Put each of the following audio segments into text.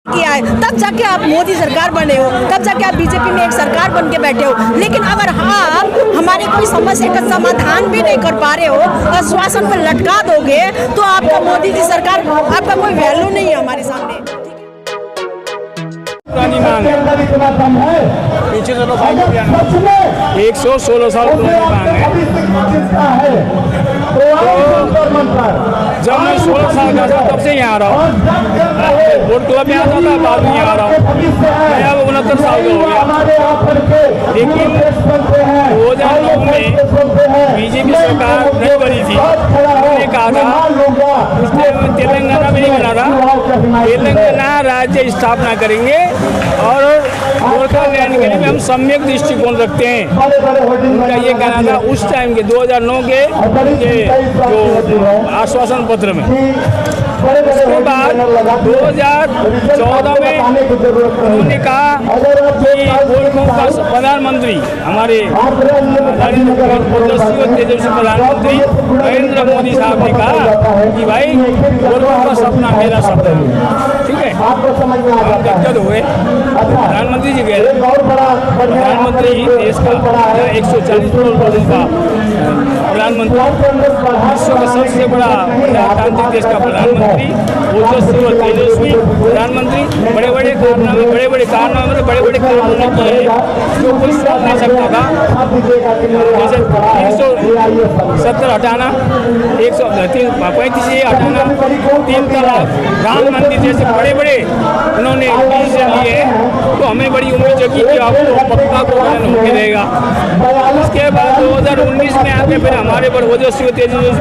किया है, तब जाके आप मोदी सरकार बने हो, तब जाके आप बीजेपी में एक सरकार बन के बैठे हो। लेकिन अगर आप हमारे कोई समस्या का समाधान भी नहीं कर पा रहे हो, आश्वासन पर लटका दोगे, तो आपका मोदी जी सरकार, आपका कोई वैल्यू नहीं है हमारे सामने। पुरानी मांग है, पीछे चलो 116 साल पुरानी मांग है। जब मैं 16 साल का था तब से यहाँ आ रहा हूँ, वोट क्लब में आता था, बाद में यहाँ आ रहा हूँ। मैं अब 69 साल का हो गया। लेकिन 2009 में बीजेपी सरकार नहीं बनी थी, उन्होंने कहा था उसने तेलंगाना में नहीं बना था, तेलंगाना राज्य स्थापना करेंगे और गोरखालैंड के लिए हम सम्यक दृष्टिकोण रखते हैं। उनका ये कहना था उस टाइम के 2009 के जो आश्वासन पत्र में। उसके बाद 2014 में उन्होंने कहा कि गोरखों का प्रधानमंत्री हमारे तेजस्वी प्रधानमंत्री नरेंद्र मोदी साहब ने कहा कि भाई गोरखों का सपना मेरा सपना है। ठीक है, हम गदगद हुए। प्रधानमंत्री जी गए, प्रधानमंत्री देश का 140 करोड़ लोगों का प्रधानमंत्री, विश्व का सबसे बड़ा प्रजातांत्रिक देश का प्रधानमंत्री, ओजस्वी और तेजस्वी प्रधानमंत्री, बड़े बड़े कारनामे बड़े बड़े काम किए हैं जो कोई सोच नहीं सकता था। जैसे 370 हटाना, 135 हटाना, 3 तलाक, राम मंदिर जैसे बड़े बड़े उन्होंने डिसीजन लिए हैं। तो हमें बड़ी उम्मीद है कि आपको पक्का को होके रहेगा। उसके बाद 2019 में आके फिर हमारे पर ओजस्वी तेजस्वी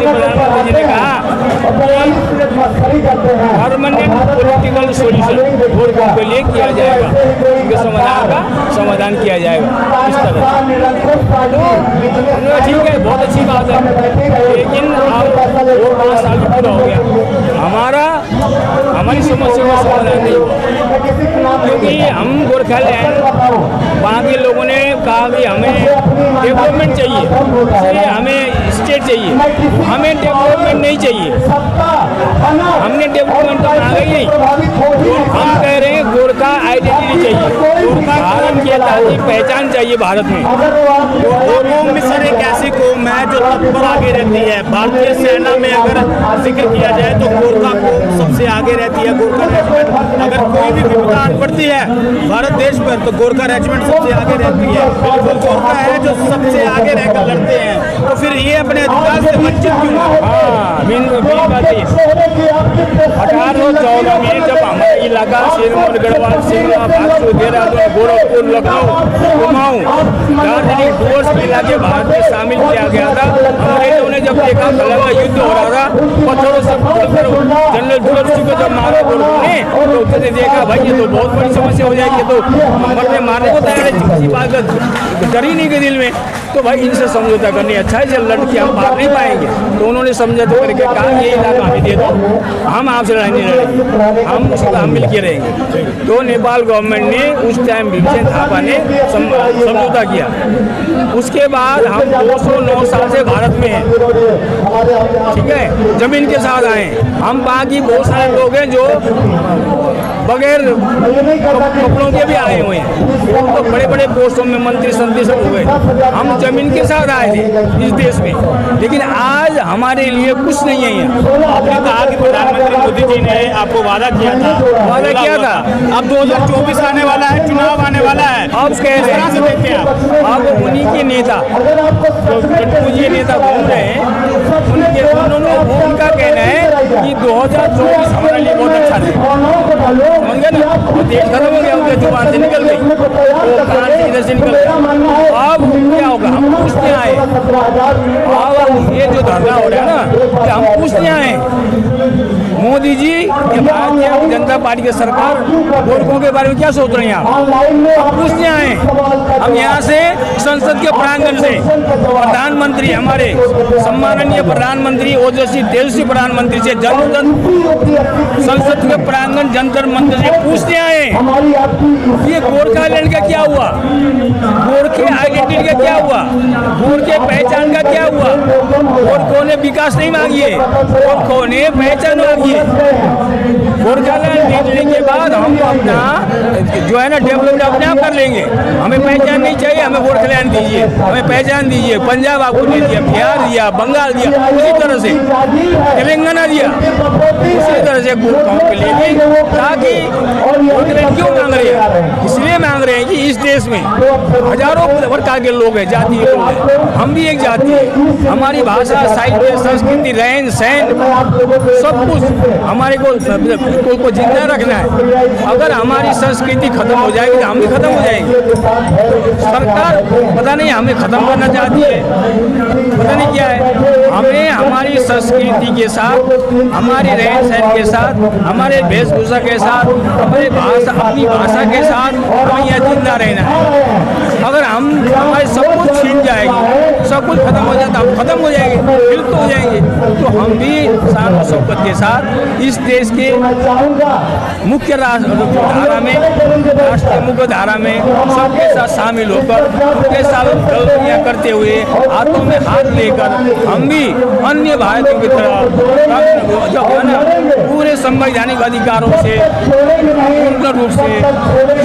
प्रधानमंत्री जी ने कहा परमानेंट पॉलिटिकल सोल्यूशन गोरखों के लिए किया जाएगा, उनके समाधान किया जाएगा। इस तरह तो ठीक है, बहुत अच्छी बात है। लेकिन अब 5 साल पूरा हो गया, हमारी समस्या का समाधान नहीं हुआ, क्योंकि हम गोरखालैंड वहाँ के लोगों ने कहा कि हमें डेवलपमेंट चाहिए, इसलिए हमें स्टेट चाहिए, हमें डेवलपमेंट नहीं चाहिए। हमने डेवलपमेंट तो मांगा ही नहीं, हम कह रहे हैं गोरखा आइडेंटिटी चाहिए, गोरखा भारत की ताजी पहचान चाहिए भारत में। गोरों में सर एक ऐसी कौम है जो तत्पर आगे रहती है। भारतीय सेना में अगर जिक्र किया जाए तो गोरखा कौम सबसे आगे रहती है। गोरखा रेजिमेंट अगर कोई भी विपदा पड़ती है भारत देश पर तो गोरखा रेजिमेंट सबसे आगे रहती है। बिल्कुल गोरखा है जो सबसे आगे रहकर लड़ते हैं, तो फिर ये अपने अधिकार से वंचित क्यों है? हाँ, 1814 में जब हमारा इलाका सिरमौर, गढ़वाल, शिमला, भागलपुर, देहरादून, गोरखपुर, लखनऊ, कुमाऊं, दार्जिलिंग, डोर्स के इलाके भारत में शामिल किया गया था। अंग्रेजों ने जब देखा कलंगा युद्ध हो रहा था, पत्थरों से जनरल दुर्ग सिंह को जब मारा गोरखों ने, तो उसने देखा भाई ये तो बहुत बड़ी समस्या हो जाएगी, तो मरने मारने को तैयार है, किसी बात का डर ही नहीं के दिल में। तो भाई इनसे समझौता करनी अच्छा है, जब लड़के हम मार नहीं पाएंगे। तो उन्होंने समझौता करके कहा ये इलाका हमें दे दो, हम आपसे लड़ाई नहीं लड़ेंगे, हम मिल के रहेंगे। तो नेपाल गवर्नमेंट ने उस टाइम भीमसेन थापा ने समझौता किया। उसके बाद हम 209 साल से भारत में हैं, ठीक है, जमीन के साथ आए। हम बाकी बहुत सारे लोग हैं जो बगैर कपड़ों के भी आए हुए हैं, तो बड़े बड़े पोस्टों में मंत्री संतरी सब हुए। हम जमीन के साथ आए थे इस देश में, लेकिन आज हमारे लिए कुछ नहीं है। आपने कहा कि प्रधानमंत्री मोदी जी ने आपको वादा किया था, अब 2024 आने वाला है, चुनाव आने वाला है, अब कह रहे हैं से देखते हैं अब उन्हीं के नेता जो नेता घूम रहे हैं, उनका कहना है कि 2024 हमारे लिए बहुत अच्छा रहेगा। समझ ना, देश खत्म हो गया, उनके जुबान से निकल गई, वो कान से इधर से निकल गया। अब क्या होगा, हम पूछते आए, अब ये जो धरना हो रहा है ना, कि हम पूछते आए मोदी जी कि भारतीय जनता पार्टी की सरकार गोरखों के बारे में क्या सोच रहे हैं आप? हम पूछते आए, हम यहाँ से संसद के प्रांगण से प्रधानमंत्री, हमारे सम्माननीय प्रधानमंत्री ओजस्वी तेजस्वी प्रधानमंत्री से संसद के प्रांगण जंतर मंत्र से पूछते आए ये गोरखालैंड का क्या हुआ, गोरखे आइडेंटिटी का क्या हुआ, गोरखे पहचान का क्या हुआ। गोरखों ने विकास नहीं मांगी है, गोरखों ने पहचान मांगी है। गोरखालैंड जीतने के बाद हम अपना जो है ना डेवलपमेंट अपने आप कर लेंगे। हमें पहचान नहीं चाहिए, हमें गोरखालैंड दीजिए, हमें पहचान दीजिए। पंजाब आपको नहीं दिया, बिहार दिया, बंगाल दिया, उसी तरह से तेलंगाना दिया, उसी तरह से गोरखाओं के लिए भी, ताकि गोरखालैंड क्यों मांग रहे हैं, इसलिए मांग रहे हैं कि इस देश में हजारों प्रकार के लोग हैं, जाति के लोग हैं, हम भी एक जाति है। हमारी भाषा, साहित्य, संस्कृति, रहन सहन सब कुछ हमारे को जिंदा रखना है। अगर हमारी संस्कृति खत्म हो जाएगी तो हम भी खत्म हो जाएंगे। सरकार पता नहीं हमें खत्म करना चाहती है, पता नहीं क्या है। हमें हमारी संस्कृति के साथ, हमारी रहन सहन के साथ, हमारे वेशभूषा के साथ, हमारे भाषा, अपनी भाषा के साथ हमें यह जिंदा रहना है। अगर हम हमारे सब कुछ छीन जाएगी, सब कुछ खत्म हो जाता, हम खत्म हो जाएंगे, विलुप्त हो जाएंगे। तो हम भी शान और शौकत के साथ इस देश के मुख्य धारा में, राष्ट्रीय मुख्य धारा में सबके साथ शामिल होकर उनके साथ गलतियाँ करते हुए हाथों में हाथ लेकर हम भी अन्य भारतीयों की तरह जो है ना पूरे संवैधानिक अधिकारों से पूर्ण रूप से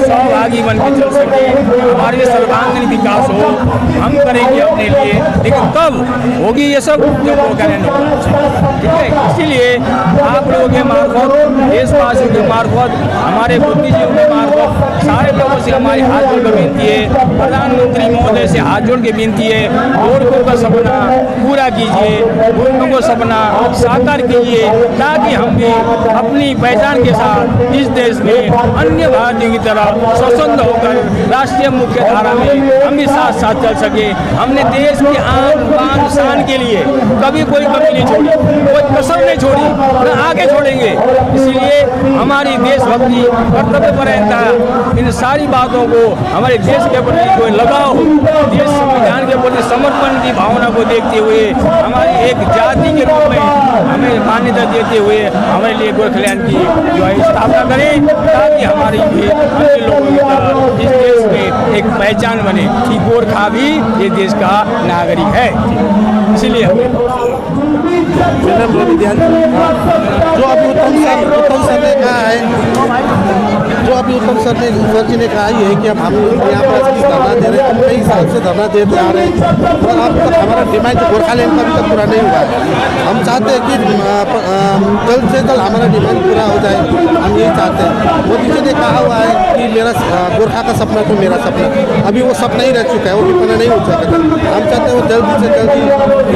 सहभागी बन के चल सके, हमारे सर्वांगीण विकास हो, हम करेंगे अपने लिए। लेकिन कब होगी ये सब, जब गोरखालैंड होगा, ठीक है। इसीलिए आप लोगों के मार्फत, देशवासियों के मार्फत, हमारे बुद्धिजीवियों के मार्फत सारे लोगों से हमारी हाथ जोड़ कर विनती है, प्रधानमंत्री महोदय से हाथ जोड़ के विनती है, गोरखों का सपना पूरा कीजिए, गोरखों को सपना साकार कीजिए, ताकि हम भी अपनी पहचान के साथ इस देश में अन्य भारतीयों की तरह स्वतंत्र होकर राष्ट्रीय मुख्य धारा में हम भी साथ साथ चल सके। हमने देश की आन बान शान के लिए कभी कोई कमी नहीं छोड़ी, कोई कसर नहीं छोड़ी, न आगे छोड़ेंगे। इसलिए हमारी देशभक्ति, कर्तव्यपरायणता, इन सारी बातों को, हमारे देश के प्रति कोई लगाव, देश संविधान के प्रति समर्पण की भावना को देखते हुए हमारी एक जाति के रूप में हमें मान्यता देते हुए हमारे लिए गोरखालैंड की जो है स्थापना करें, ताकि हमारी भी अन्य लोगों की तरह इस देश में एक पहचान बने कि गोरखा भी ये देश का नागरिक है। इसीलिए जो अभी उत्तम सर ने कहा है, जो अभी उत्तम सर जी ने कहा ये है कि अब हम यहाँ पर धरना दे रहे हैं, हम कई साल से धरना देते आ रहे हैं और अब तक हमारा डिमांड गोरखालैंड का अभी तक पूरा नहीं हुआ है। हम चाहते हैं कि जल्द से जल्द हमारा डिमांड पूरा हो जाए, हम यही चाहते हैं। मोदी जी ने कहा हुआ है कि मेरा गोरखा का सपना तो मेरा सपना, अभी वो सपना ही रह चुका है, वो विपना नहीं हो सकेगा। हम चाहते हैं वो जल्दी से जल्दी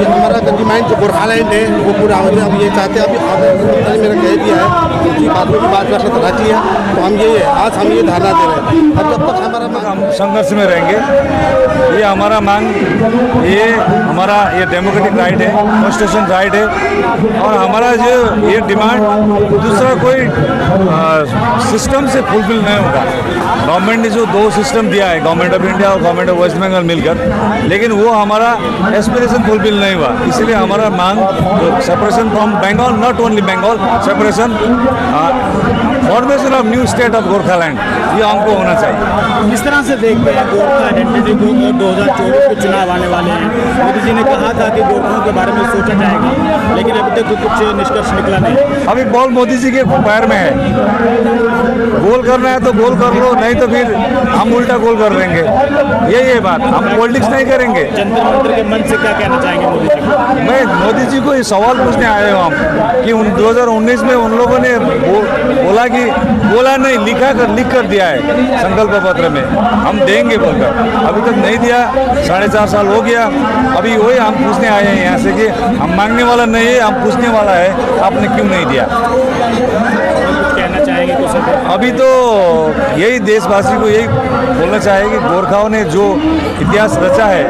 हमारा डिमांड जो गोरखालैंड है वो पूरा हो जाए। हम ये चाहते हैं, अभी मेरा कह दिया है कि बातों की बात वैसे रख लिया, तो हम ये आज हम ये धरना दे रहे हैं। अब जब तक हमारा हम संघर्ष में रहेंगे, ये हमारा मांग, ये हमारा ये डेमोक्रेटिक राइट है, कॉन्स्टिट्यूशन राइट है। और हमारा जो ये डिमांड दूसरा कोई सिस्टम से फुलफिल नहीं होगा। गवर्नमेंट ने जो 2 सिस्टम दिया है, गवर्नमेंट ऑफ इंडिया और गवर्नमेंट ऑफ वेस्ट बंगाल मिलकर, लेकिन वो हमारा एस्पिरेशन फुलफिल नहीं हुआ। इसलिए हमारा मांग separation from Bengal, not only Bengal, separation, formation of new state of Gorkhaland, ये हमको होना चाहिए। किस तरह से देखते हैं गोरखा आइडेंटिटी को? 2024 के चुनाव आने वाले हैं, मोदी जी ने कहा था कि गोरखों के बारे में सोचा जाएगा, लेकिन अभी तक कुछ निष्कर्ष निकला नहीं। अभी बॉल मोदी जी के पैर में है, गोल करना है तो गोल कर लो, नहीं तो फिर हम उल्टा गोल कर देंगे। यही है बात, हम पॉलिटिक्स नहीं करेंगे। जंतर मंतर के मंच से क्या कहना चाहेंगे मोदी जी को? मैं मोदी जी को ये सवाल पूछने आए हूँ हम कि 2019 में उन लोगों ने बोला नहीं, लिख कर दिया है संकल्प पत्र में, हम देंगे बोलकर, अभी तक नहीं दिया। 4.5 साल हो गया। अभी वही हम पूछने आए हैं यहाँ से कि हम मांगने वाला नहीं है, हम पूछने वाला है, आपने क्यों नहीं दिया। कहना चाहेंगे कुछ? अभी तो यही देशवासी को यही बोलना चाहिए कि गोरखाओं ने जो इतिहास रचा है,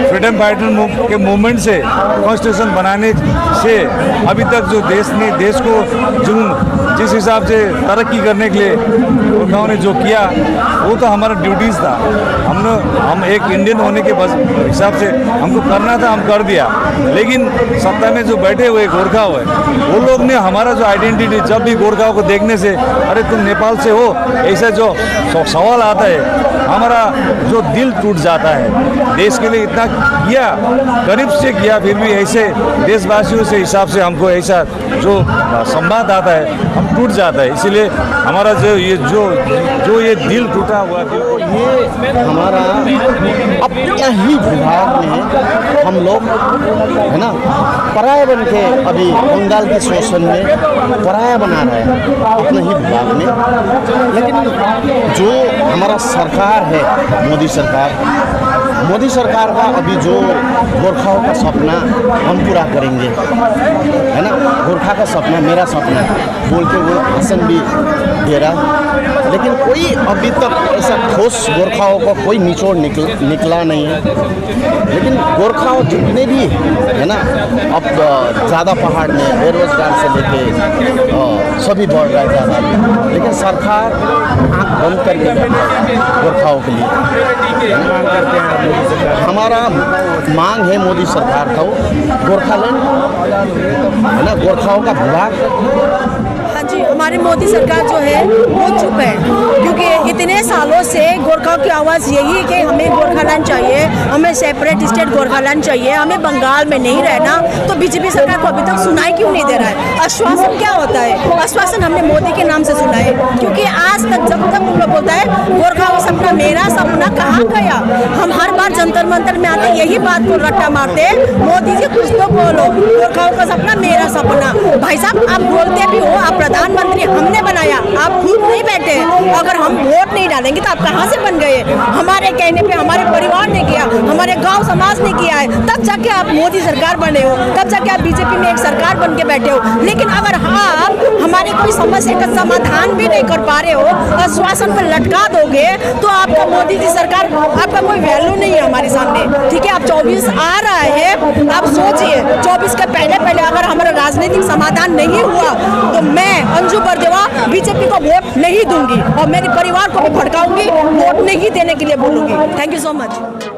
फ्रीडम फाइटर के मूवमेंट से, कॉन्स्टिट्यूशन बनाने से अभी तक जो देश को जो जिस हिसाब से तरक्की करने के लिए गोरखाओं ने जो किया वो तो हमारा ड्यूटीज़ था। हम एक इंडियन होने के हिसाब से हमको करना था, हम कर दिया। लेकिन सत्ता में जो बैठे हुए गोरखा हुए वो लोग ने हमारा जो आइडेंटिटी, जब भी गोरखाओं को देखने से अरे तुम नेपाल से हो ऐसा जो सवाल आता है, हमारा जो दिल टूट जाता है। देश के लिए इतना किया, गरीब से किया, फिर भी ऐसे देशवासियों से हिसाब से हमको ऐसा जो संवाद आता है हम टूट जाता है। इसीलिए हमारा जो ये दिल टूटा हुआ दिल को ये हमारा अपना ही विभाग में हम लोग है ना पराया बन के अभी बंगाल के शोषण में पराया बना रहे हैं अपने ही विभाग में। लेकिन जो हमारा सरकार है मोदी सरकार का अभी जो गोरखाओं का सपना हम पूरा करेंगे, है ना, गोरखा का सपना मेरा सपना बोल के वो भाषण भी दे रहा, लेकिन कोई अभी तक ऐसा ठोस गोरखाओं को कोई निचोड़ निकला नहीं है। लेकिन गोरखाओं जितने भी है ना अब ज़्यादा पहाड़ में बेरोजगार से लेके सभी बढ़ रहा है ज़्यादा, लेकिन सरकार आँख बंद करके गोरखाओं के लिए मांग करते हैं। हमारा मांग है मोदी सरकार का गोरखालैंड है ना, गोरखाओं का विभाग। हाँ जी, हमारी मोदी सरकार जो है वो चुप है, क्योंकि इतने सालों से गोरखाओं की आवाज़ यही है कि हमें गोरखालैंड चाहिए, हमें सेपरेट स्टेट गोरखालैंड चाहिए, हमें बंगाल में नहीं रहना। तो बीजेपी सरकार को अभी तक सुनाई क्यों नहीं दे रहा है? आश्वासन क्या होता है? आश्वासन हमने मोदी के नाम से सुना है, क्योंकि आज तक जब तक वो लोग बोलता है गोरखाओं का सपना मेरा सपना कहाँ गया। हम हर बार जंतर मंतर में आते यही बात को रट्टा मारते, मोदी जी कुछ तो बोलो, गोरखाओं का सपना मेरा सपना। भाई साहब आप बोलते भी हो, आप प्रधानमंत्री हमने बनाया, आप खुद नहीं बैठे। अगर हम वोट नहीं डालेंगे तो आप कहाँ से बन गए? हमारे कहने पे हमारे परिवार ने किया, हमारे गांव समाज ने किया है, तब जाके आप मोदी सरकार बने हो, तब जाके आप बीजेपी में एक सरकार बन के बैठे हो। लेकिन अगर आप हमारे कोई समस्या का समाधान भी नहीं कर पा रहे हो, आश्वासन पर लटका दोगे, तो आपका मोदी जी सरकार, आपका कोई वैल्यू नहीं है हमारे सामने। ठीक है, आप 24 आ रहा है, आप सोचिए 24 के पहले अगर हमारा राजनीतिक समाधान नहीं हुआ तो मैं अंजू बरदेवा बीजेपी को वोट नहीं दूंगी और मेरे परिवार को भी भड़काऊंगी, वोट नहीं देने के लिए बोलूंगी। Thank you so much.